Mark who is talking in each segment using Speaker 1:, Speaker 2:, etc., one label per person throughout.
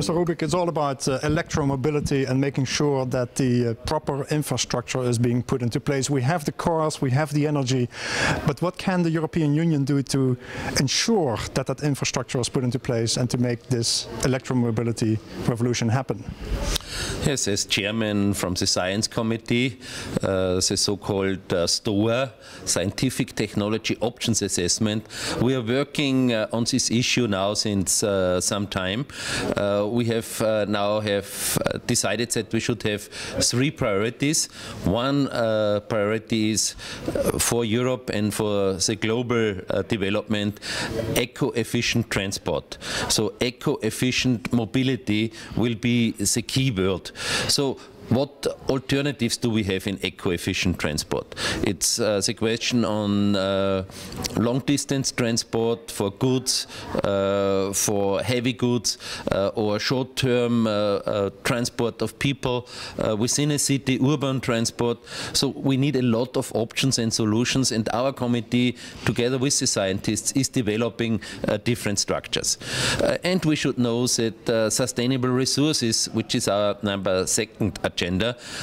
Speaker 1: Mr. Ruebig, it's all about electromobility and making sure that the proper infrastructure is being put into place. We have the cars, we have the energy, but what can the European Union do to ensure that that infrastructure is put into place and to make this electromobility revolution happen?
Speaker 2: Yes, as chairman from the Science Committee, the so-called STOA, Scientific Technology Options Assessment, we are working on this issue now since some time. We have now decided that we should have three priorities. One priority is for Europe and for the global development, eco-efficient transport. So eco-efficient mobility will be the key word. So what alternatives do we have in eco-efficient transport? It's the question on long-distance transport for goods, for heavy goods, or short-term transport of people within a city, urban transport. So we need a lot of options and solutions, and our committee, together with the scientists, is developing different structures. And we should know that sustainable resources, which is our second agenda,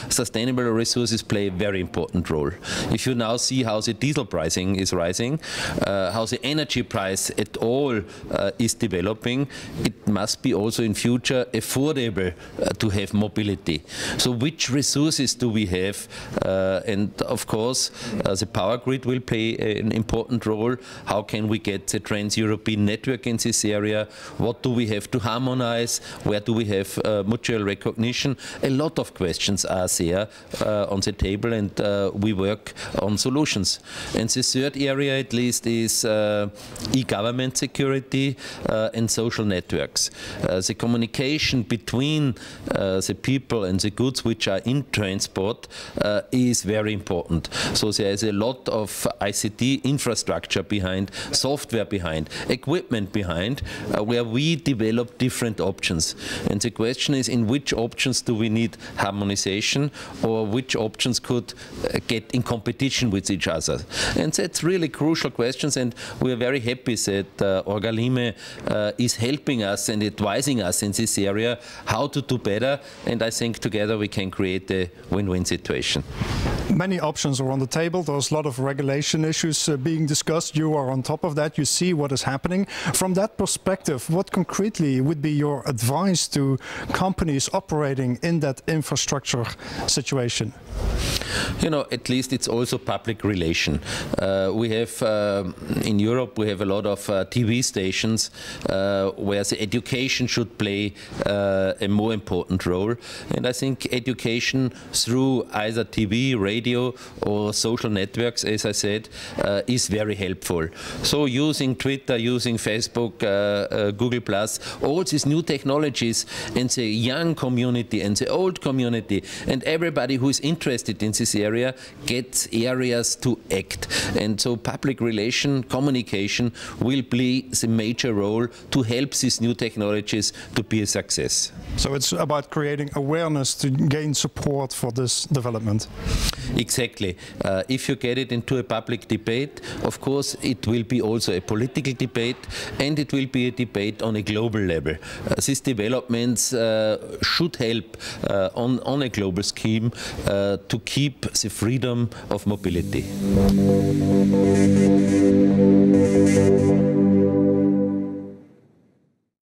Speaker 2: sustainable resources play a very important role. If you now see how the diesel pricing is rising, how the energy price at all is developing, it must be also in future affordable to have mobility. So which resources do we have? And of course, the power grid will play an important role. How can we get the trans-European network in this area? What do we have to harmonize? Where do we have mutual recognition? A lot of questions are there on the table, and we work on solutions. And the third area, at least, is e-government security and social networks. The communication between the people and the goods which are in transport is very important. So there is a lot of ICT infrastructure behind, software behind, equipment behind, where we develop different options. And the question is, in which options do we need harmonization, or which options could get in competition with each other? And that's really crucial questions, and we are very happy that Orga Lime is helping us and advising us in this area how to do better, and I think together we can create a win-win situation.
Speaker 1: Many options are on the table. There's a lot of regulation issues being discussed. You are on top of that. You see what is happening. From that perspective, what concretely would be your advice to companies operating in that infrastructure situation?
Speaker 2: You know, at least it's also public relation. We have, in Europe, we have a lot of TV stations where the education should play a more important role. And I think education through either TV, radio, or social networks, as I said, is very helpful. So using Twitter, using Facebook, Google+, all these new technologies, and the young community and the old community, and everybody who is interested in this area gets areas to act. And so public relation, communication will play the major role to help these new technologies to be a success.
Speaker 1: So it's about creating awareness to gain support for this development.
Speaker 2: Exactly. If you get it into a public debate, of course it will be also a political debate, and it will be a debate on a global level. These developments should help on a global scheme to keep the freedom of mobility.